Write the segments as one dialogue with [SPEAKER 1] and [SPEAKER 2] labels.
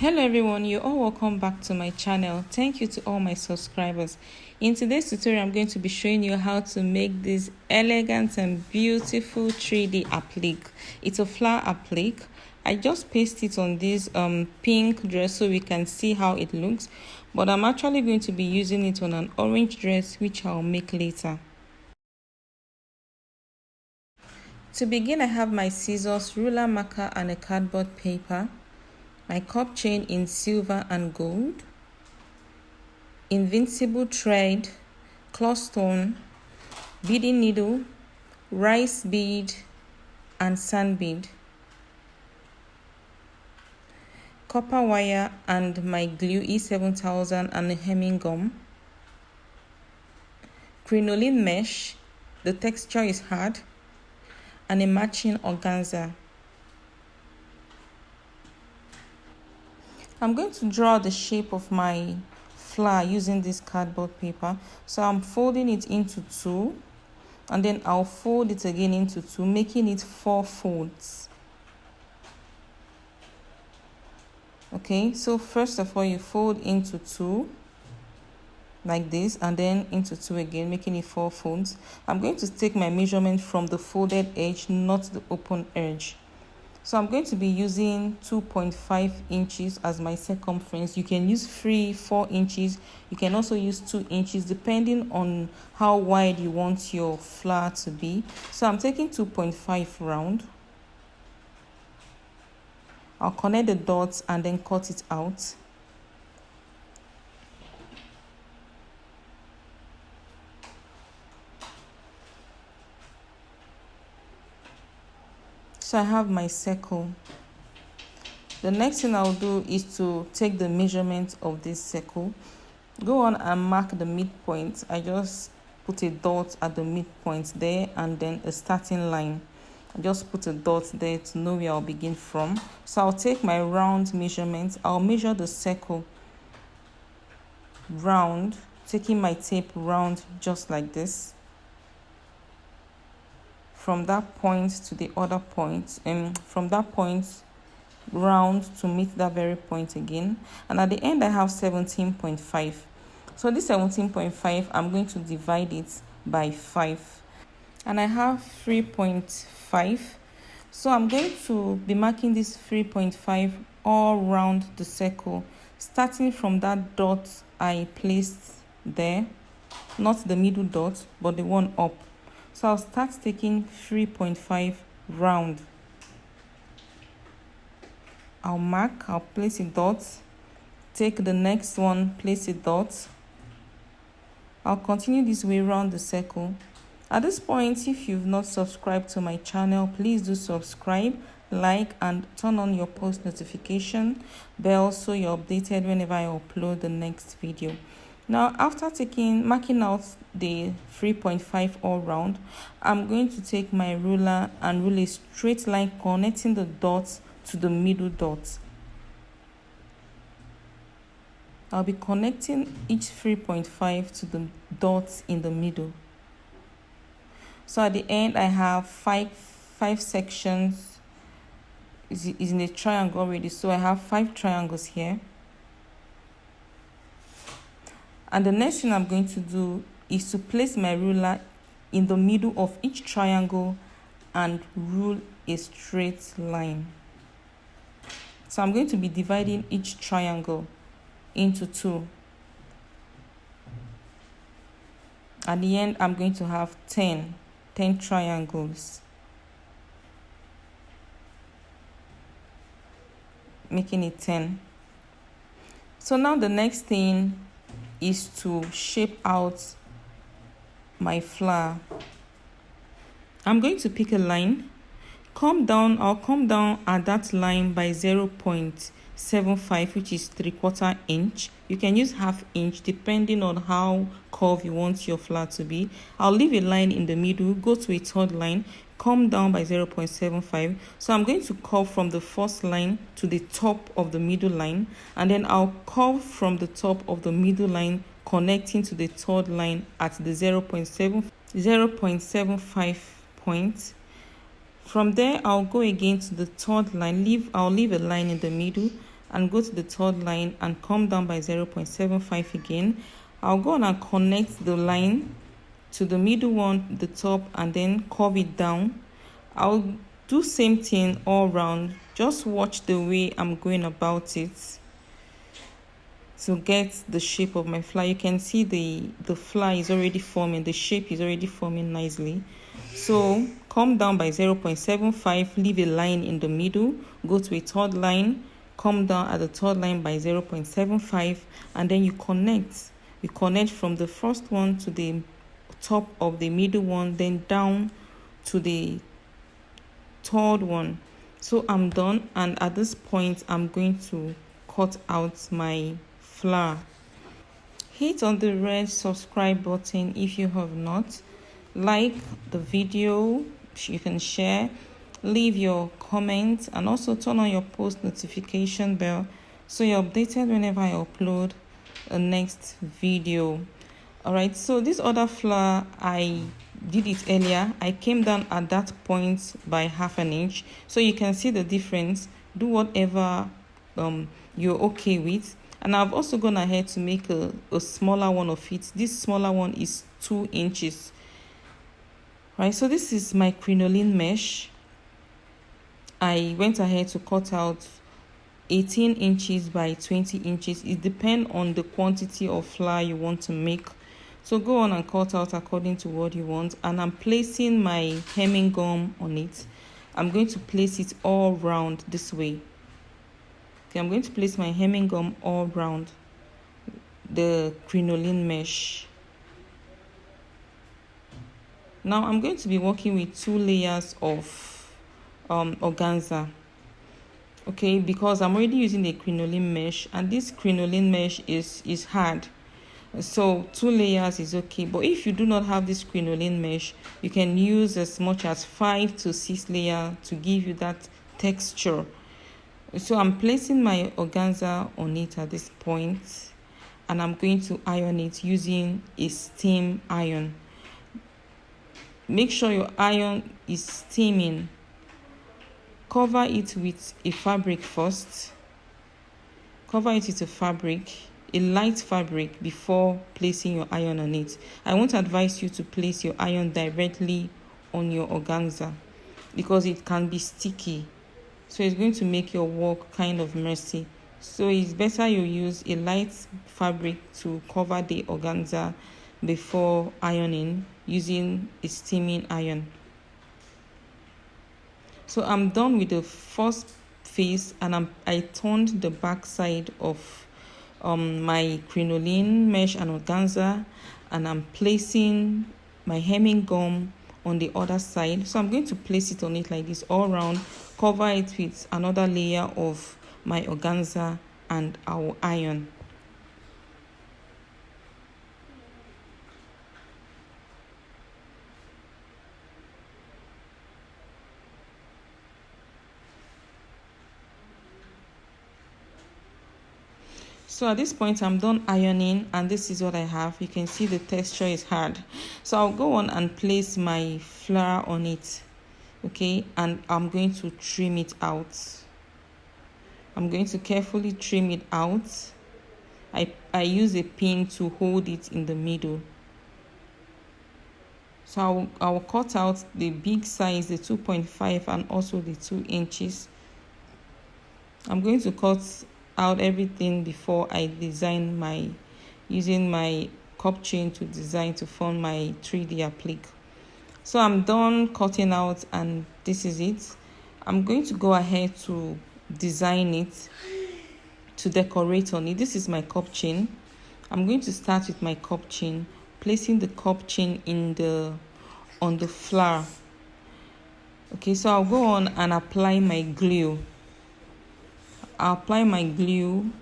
[SPEAKER 1] Hello everyone, you're all welcome back to my channel. Thank you to all my subscribers. In today's tutorial, I'm going to be showing you how to make this elegant and beautiful 3D applique. It's a flower applique. I just pasted it on this pink dress so we can see how it looks, but I'm actually going to be using it on an orange dress, which I'll make later. To begin, I have my scissors, ruler marker and a cardboard paper, my cup chain in silver and gold, invincible thread, claw stone, beading needle, rice bead and sand bead, copper wire and my glue E7000 and a hemming gum, crinoline mesh, the texture is hard, and a matching organza. I'm going to draw the shape of my flower using this cardboard paper. So I'm folding it into two, and then I'll fold it again into two, making it 4 folds. Okay, so first of all, you fold into two like this, and then into two again, making it 4 folds. I'm going to take my measurement from the folded edge, not the open edge. So I'm going to be using 2.5 inches as my circumference. You can use 4 inches. You can also use 2 inches depending on how wide you want your flower to be. So I'm taking 2.5 round. I'll connect the dots and then cut it out. So I have my circle. The next thing I'll do is to take the measurement of this circle. Go on and mark the midpoint. I just put a dot at the midpoint there and then a starting line. I just put a dot there to know where I'll begin from. So I'll take my round measurement. I'll measure the circle round, taking my tape round just like this. From that point to the other point, and from that point round to meet that very point again, and at the end I have 17.5. so this 17.5, I'm going to divide it by 5, and I have 3.5. so I'm going to be marking this 3.5 all around the circle, starting from that dot I placed there, not the middle dot but the one up. So I'll start taking 3.5 round. I'll mark, I'll place a dot, take the next one, place a dot. I'll continue this way around the circle. At this point, if you've not subscribed to my channel, please do subscribe, like, and turn on your post notification bell so you're updated whenever I upload the next video. Now, after marking out the 3.5 all round, I'm going to take my ruler and rule a straight line connecting the dots to the middle dot. I'll be connecting each 3.5 to the dots in the middle. So at the end, I have five sections. Is in a triangle already, so I have 5 triangles here. And the next thing I'm going to do is to place my ruler in the middle of each triangle and rule a straight line. So I'm going to be dividing each triangle into 2. At the end, I'm going to have 10 triangles, making it 10. So now the next thing is to shape out my flower. I'm going to pick a line, I'll come down at that line by 0.75, which is 3/4 inch. You can use 1/2 inch depending on how curved you want your flower to be. I'll leave a line in the middle, go to a third line, come down by 0.75. so I'm going to curve from the first line to the top of the middle line, and then I'll curve from the top of the middle line connecting to the third line at the 0.75 point. From there, I'll go again to the third line. I'll leave a line in the middle, and go to the third line and come down by 0.75 again. I'll go on and connect the line to the middle one, the top, and then curve it down. I'll do same thing all around. Just watch the way I'm going about it to get the shape of my flower. You can see the flower is already forming, the shape is already forming nicely. So come down by 0.75, leave a line in the middle, go to a third line, come down at the third line by 0.75, and then you connect from the first one to the top of the middle one, then down to the third one. So I'm done, and at this point I'm going to cut out my flower. Hit on the red subscribe button if you have not. Like the video, you can share, leave your comments, and also turn on your post notification bell so you're updated whenever I upload a next video. Alright, so this other flower, I did it earlier. I came down at that point by 1/2 inch, so you can see the difference. Do whatever you're okay with. And I've also gone ahead to make a smaller one of it. This smaller one is 2 inches. Right, so this is my crinoline mesh. I went ahead to cut out 18 inches by 20 inches. It depends on the quantity of flower you want to make. So go on and cut out according to what you want. And I'm placing my hemming gum on it. I'm going to place it all round this way. Okay, I'm going to place my hemming gum all round the crinoline mesh. Now I'm going to be working with 2 layers of organza. Okay, because I'm already using a crinoline mesh, and this crinoline mesh is hard. So 2 layers is okay. But if you do not have this crinoline mesh, you can use as much as 5 to 6 layers to give you that texture. So I'm placing my organza on it at this point, and I'm going to iron it using a steam iron. Make sure your iron is steaming. Cover it with a fabric first. Cover it with a fabric, a light fabric, before placing your iron on it. I won't advise you to place your iron directly on your organza because it can be sticky. So it's going to make your work kind of messy. So it's better you use a light fabric to cover the organza before ironing using a steaming iron. So I'm done with the first phase, and I turned the back side of my crinoline mesh and organza, and I'm placing my hemming gum on the other side. So I'm going to place it on it like this all around, cover it with another layer of my organza, and our iron. So at this point I'm done ironing, and this is what I have. You can see the texture is hard. So I'll go on and place my flower on it. Okay, and I'm going to trim it out. I'm going to carefully trim it out. I use a pin to hold it in the middle. So I'll cut out the big size, the 2.5, and also the 2 inches. I'm going to cut out everything before I design using my cup chain to design to form my 3D applique. So I'm done cutting out, and this is it. I'm going to go ahead to design it, to decorate on it. This is my cup chain. I'm going to start with my cup chain, placing the cup chain on the flower. Okay, so I'll go on and apply my glue. I'll apply my glue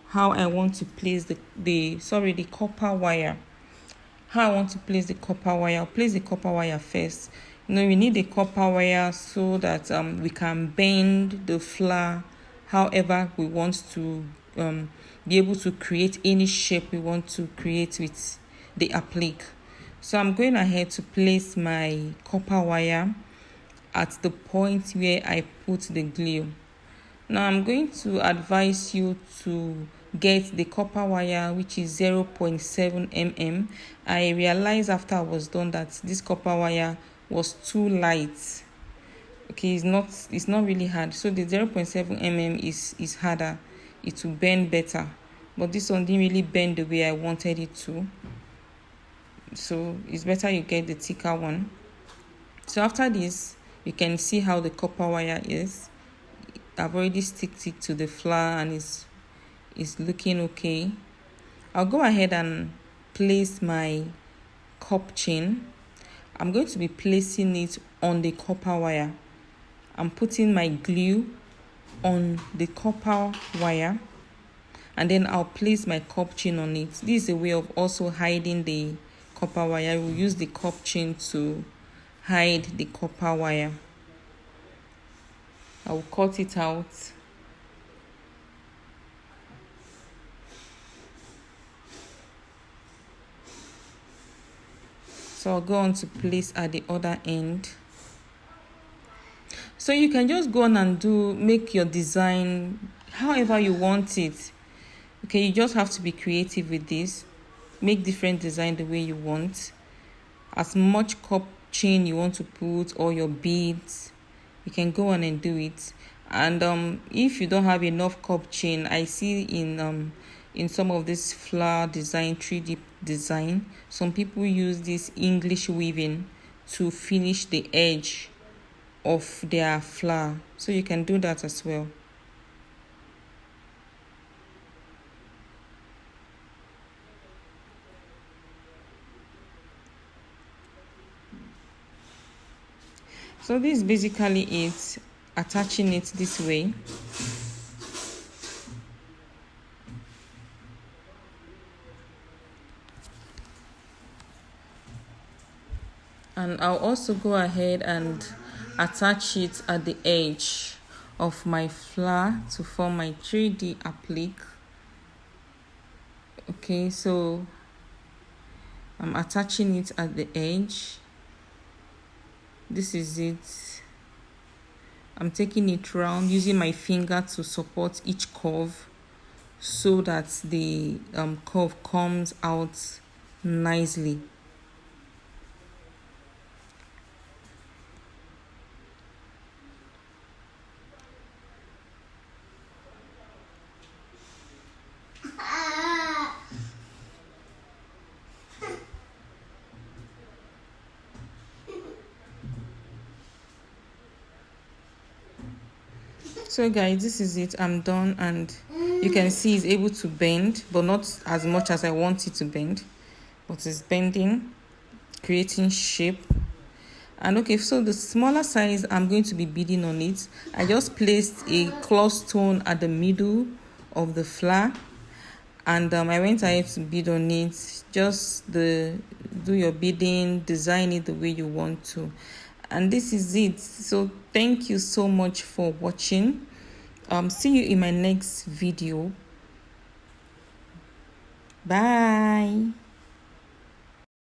[SPEAKER 1] how I want to place the copper wire. How I want to place the copper wire. I'll place the copper wire first. You know, we need the copper wire so that we can bend the flower however we want to be able to create any shape we want to create with the applique. So I'm going ahead to place my copper wire at the point where I put the glue. Now I'm going to advise you to get the copper wire, which is 0.7 mm. I realized after I was done that this copper wire was too light. Okay, it's not really hard. So the 0.7 mm is harder. It will bend better, but this one didn't really bend the way I wanted it to. So it's better you get the thicker one. So after this, you can see how the copper wire is. I've already sticked it to the flower and it's looking okay. I'll go ahead and place my cup chain. I'm going to be placing it on the copper wire. I'm putting my glue on the copper wire, and then I'll place my cup chain on it. This is a way of also hiding the copper wire. We'll use the cup chain to hide the copper wire. I will cut it out. So I'll go on to place at the other end. So you can just go on and make your design however you want it. Okay, you just have to be creative with this. Make different design the way you want. As much cup chain you want to put, or your beads, you can go on and do it. And if you don't have enough cup chain, I see in some of this flower design, 3D design, some people use this English weaving to finish the edge of their flower. So you can do that as well. So this is basically it, attaching it this way. And I'll also go ahead and attach it at the edge of my flower to form my 3D applique. Okay, so I'm attaching it at the edge. This is it. I'm taking it round using my finger to support each curve so that the curve comes out nicely. So guys, this is it. I'm done, and you can see it's able to bend, but not as much as I want it to bend, but it's bending, creating shape. And okay, so the smaller size, I'm going to be beading on it. I just placed a claw stone at the middle of the flower, and I went ahead to bead on it. Just do your beading, design it the way you want to. And this is it. So thank you so much for watching. See you in my next video. Bye.